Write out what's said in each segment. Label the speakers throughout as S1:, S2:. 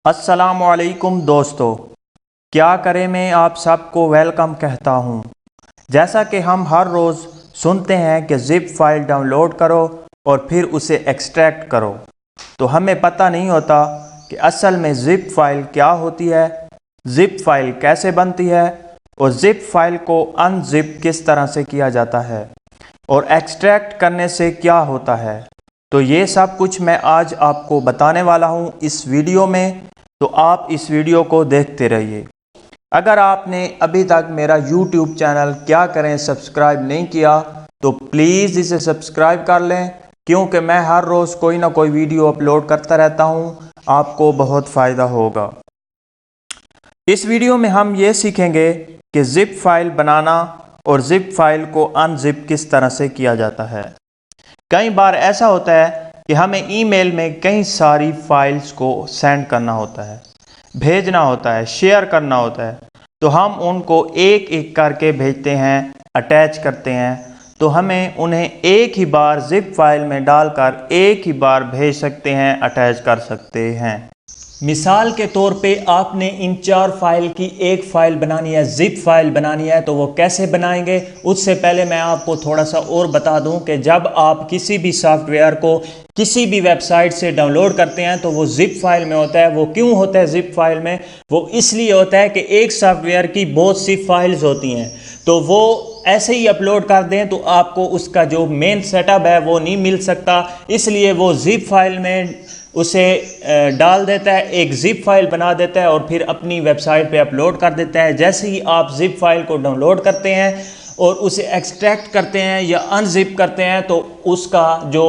S1: अस्सलामुअलैकुम दोस्तों, क्या करें मैं आप सबको वेलकम कहता हूँ। जैसा कि हम हर रोज़ सुनते हैं कि ज़िप फाइल डाउनलोड करो और फिर उसे एक्सट्रैक्ट करो, तो हमें पता नहीं होता कि असल में ज़िप फाइल क्या होती है, ज़िप फाइल कैसे बनती है और ज़िप फाइल को अनज़िप किस तरह से किया जाता है और एक्सट्रैक्ट करने से क्या होता है। तो ये सब कुछ मैं आज आपको बताने वाला हूँ इस वीडियो में, तो आप इस वीडियो को देखते रहिए। अगर आपने अभी तक मेरा YouTube चैनल क्या करें सब्सक्राइब नहीं किया तो प्लीज़ इसे सब्सक्राइब कर लें, क्योंकि मैं हर रोज़ कोई ना कोई वीडियो अपलोड करता रहता हूँ, आपको बहुत फ़ायदा होगा। इस वीडियो में हम ये सीखेंगे कि ज़िप फाइल बनाना और ज़िप फाइल को अनज़िप किस तरह से किया जाता है। कई बार ऐसा होता है कि हमें ईमेल में कई सारी फाइल्स को सेंड करना होता है, भेजना होता है, शेयर करना होता है, तो हम उनको एक एक करके भेजते हैं, अटैच करते हैं। तो हमें उन्हें एक ही बार ज़िप फाइल में डालकर एक ही बार भेज सकते हैं, अटैच कर सकते हैं। मिसाल के तौर पे आपने इन 4 फाइल की एक फ़ाइल बनानी है, ज़िप फाइल बनानी है, तो वो कैसे बनाएंगे। उससे पहले मैं आपको थोड़ा सा और बता दूं कि जब आप किसी भी सॉफ्टवेयर को किसी भी वेबसाइट से डाउनलोड करते हैं तो वो ज़िप फाइल में होता है। वो क्यों होता है ज़िप फाइल में? वो इसलिए होता है कि एक सॉफ्टवेयर की बहुत सी फाइल्स होती हैं, तो वो ऐसे ही अपलोड कर दें तो आपको उसका जो मेन सेटअप है वो नहीं मिल सकता, इसलिए वो ज़िप फाइल में उसे डाल देता है, एक ज़िप फाइल बना देता है और फिर अपनी वेबसाइट पे अपलोड कर देता है। जैसे ही आप ज़िप फाइल को डाउनलोड करते हैं और उसे एक्सट्रैक्ट करते हैं या अनज़िप करते हैं तो उसका जो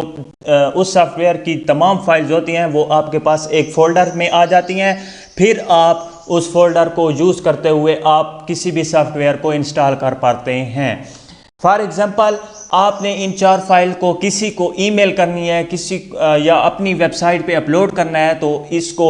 S1: उस सॉफ्टवेयर की तमाम फाइल्स होती हैं वो आपके पास एक फ़ोल्डर में आ जाती हैं। फिर आप उस फोल्डर को यूज़ करते हुए आप किसी भी सॉफ्टवेयर को इंस्टॉल कर पाते हैं। फॉर एग्ज़ाम्पल, आपने इन 4 फाइल को किसी को ईमेल करनी है, किसी या अपनी वेबसाइट पे अपलोड करना है, तो इसको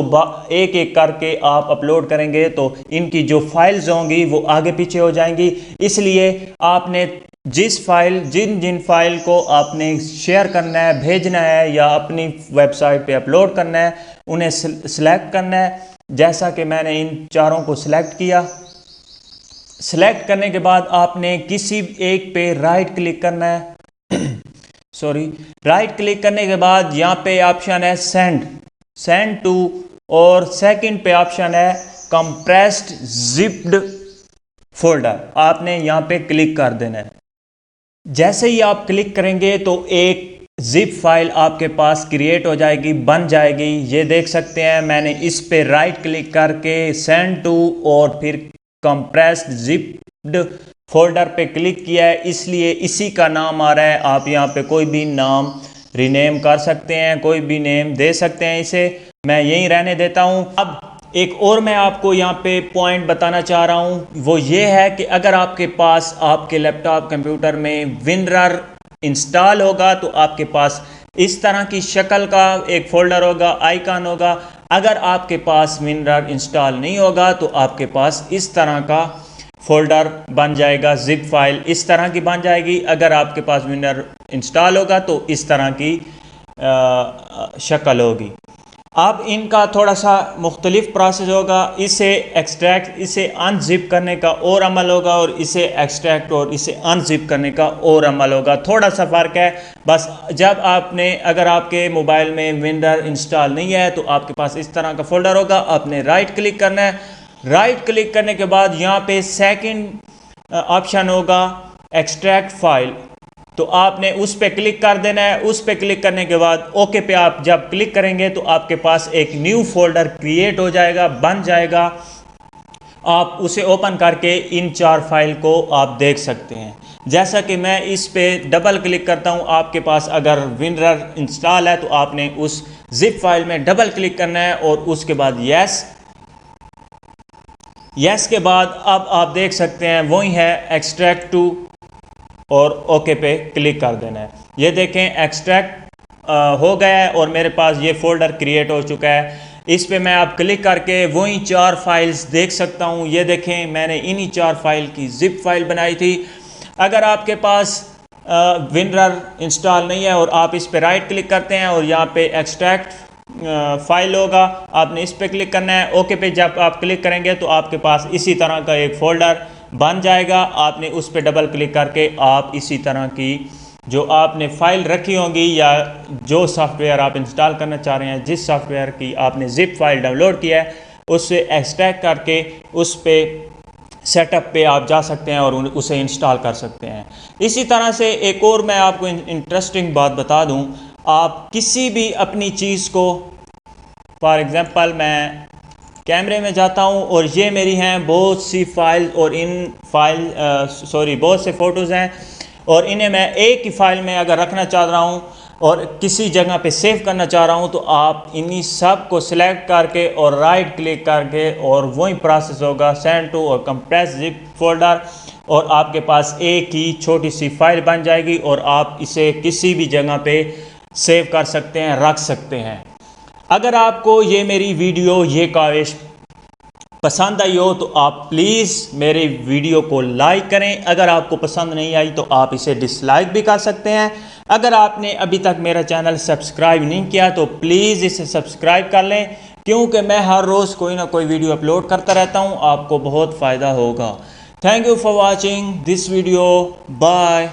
S1: एक एक करके आप अपलोड करेंगे तो इनकी जो फाइल्स होंगी वो आगे पीछे हो जाएंगी। इसलिए आपने जिन जिन फाइल को आपने शेयर करना है, भेजना है या अपनी वेबसाइट पे अपलोड करना है, उन्हें सिलेक्ट करना है। जैसा कि मैंने इन चारों को सिलेक्ट किया। सिलेक्ट करने के बाद आपने किसी एक पे राइट क्लिक करना है राइट क्लिक करने के बाद यहाँ पे ऑप्शन है सेंड टू, और सेकंड पे ऑप्शन है कंप्रेस्ड जिप्ड फोल्डर। आपने यहाँ पे क्लिक कर देना है। जैसे ही आप क्लिक करेंगे तो एक जिप फाइल आपके पास क्रिएट हो जाएगी, बन जाएगी। ये देख सकते हैं, मैंने इस पे राइट क्लिक करके सेंड टू और फिर कंप्रेस्ड जिप्ड फोल्डर पे क्लिक किया है, इसलिए इसी का नाम आ रहा है। आप यहाँ पे कोई भी नाम रीनेम कर सकते हैं, कोई भी नेम दे सकते हैं, इसे मैं यहीं रहने देता हूँ। अब एक और मैं आपको यहाँ पे पॉइंट बताना चाह रहा हूँ, वो ये है कि अगर आपके पास आपके लैपटॉप कंप्यूटर में विनरर इंस्टॉल होगा तो आपके पास इस तरह की शक्ल का एक फोल्डर होगा, आइकन होगा। अगर आपके पास विनरर इंस्टॉल नहीं होगा तो आपके पास इस तरह का फोल्डर बन जाएगा, जिप फाइल इस तरह की बन जाएगी। अगर आपके पास विनरर इंस्टॉल होगा तो इस तरह की शक्ल होगी। अब इनका थोड़ा सा मुख्तलिफ प्रोसेस होगा। इसे एक्सट्रैक्ट, इसे अनजिप करने का और अमल होगा, और इसे एक्सट्रैक्ट और इसे अनजिप करने का और अमल होगा। थोड़ा सा फ़र्क है बस। जब आपने, अगर आपके मोबाइल में विनरर इंस्टॉल नहीं है तो आपके पास इस तरह का फोल्डर होगा। आपने राइट क्लिक करना है। राइट क्लिक करने के बाद यहाँ पे सेकंड ऑप्शन होगा एक्सट्रैक्ट फाइल, तो आपने उस पर क्लिक कर देना है। उस पर क्लिक करने के बाद ओके पे आप जब क्लिक करेंगे तो आपके पास एक न्यू फोल्डर क्रिएट हो जाएगा, बन जाएगा। आप उसे ओपन करके इन 4 फाइल को आप देख सकते हैं। जैसा कि मैं इस पे डबल क्लिक करता हूं, आपके पास अगर विनरर इंस्टॉल है तो आपने उस जिप फाइल में डबल क्लिक करना है और उसके बाद यस के बाद अब आप देख सकते हैं वही है एक्सट्रैक्ट टू, और ओके पे क्लिक कर देना है। ये देखें एक्सट्रैक्ट हो गया है और मेरे पास ये फोल्डर क्रिएट हो चुका है। इस पे मैं अब क्लिक करके वही 4 फाइल्स देख सकता हूँ। ये देखें, मैंने इन्हीं 4 फाइल की जिप फाइल बनाई थी। अगर आपके पास विनरर इंस्टॉल नहीं है और आप इस पे राइट क्लिक करते हैं और यहाँ पे एक्सट्रैक्ट फाइल होगा, आपने इस पर क्लिक करना है। ओके पे जब आप क्लिक करेंगे तो आपके पास इसी तरह का एक फ़ोल्डर बन जाएगा। आपने उस पर डबल क्लिक करके आप इसी तरह की जो आपने फ़ाइल रखी होंगी या जो सॉफ्टवेयर आप इंस्टॉल करना चाह रहे हैं, जिस सॉफ्टवेयर की आपने ज़िप फाइल डाउनलोड किया है, उससे एक्सट्रैक्ट करके उस पर सेटअप पे आप जा सकते हैं और उसे इंस्टॉल कर सकते हैं। इसी तरह से एक और मैं आपको इंटरेस्टिंग बात बता दूं, आप किसी भी अपनी चीज़ को, फॉर एग्ज़ाम्पल मैं कैमरे में जाता हूं और ये मेरी हैं बहुत सी फाइल और इन बहुत से फ़ोटोज़ हैं और इन्हें मैं एक ही फ़ाइल में अगर रखना चाह रहा हूं और किसी जगह पे सेव करना चाह रहा हूं, तो आप इन्हीं सब को सिलेक्ट करके और राइट क्लिक करके और वही प्रोसेस होगा सेंड टू और कंप्रेस जिप फोल्डर, और आपके पास एक ही छोटी सी फाइल बन जाएगी और आप इसे किसी भी जगह पे सेव कर सकते हैं, रख सकते हैं। अगर आपको ये मेरी वीडियो ये काविश पसंद आई हो तो आप प्लीज़ मेरे वीडियो को लाइक करें। अगर आपको पसंद नहीं आई तो आप इसे डिसलाइक भी कर सकते हैं। अगर आपने अभी तक मेरा चैनल सब्सक्राइब नहीं किया तो प्लीज़ इसे सब्सक्राइब कर लें, क्योंकि मैं हर रोज़ कोई ना कोई वीडियो अपलोड करता रहता हूं, आपको बहुत फ़ायदा होगा। Thank you for watching this video. Bye.